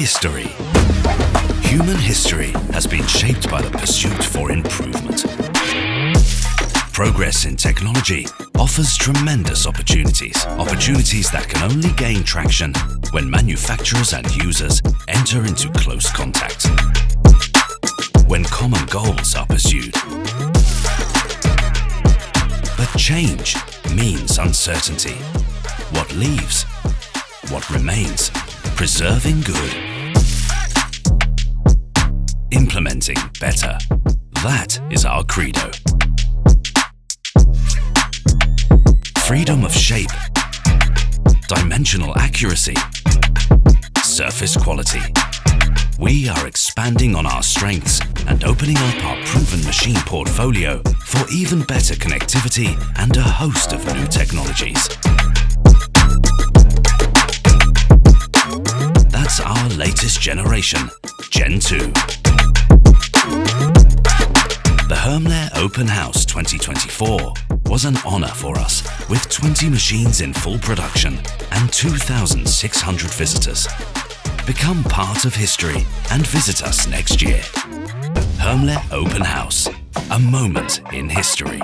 History. Human history has been shaped by the pursuit for improvement. Progress in technology offers tremendous opportunities that can only gain traction when manufacturers and users enter into close contact. When common goals are pursued. But change means uncertainty. What leaves? What remains? Preserving good. Implementing better. That is our credo. Freedom of shape. Dimensional accuracy. Surface quality. We are expanding on our strengths and opening up our proven machine portfolio for even better connectivity and a host of new technologies. That's our latest generation, Gen 2. The HERMLE Open House 2024 was an honor for us, with 20 machines in full production and 2,600 visitors. Become part of history and visit us next year. HERMLE Open House, a moment in history.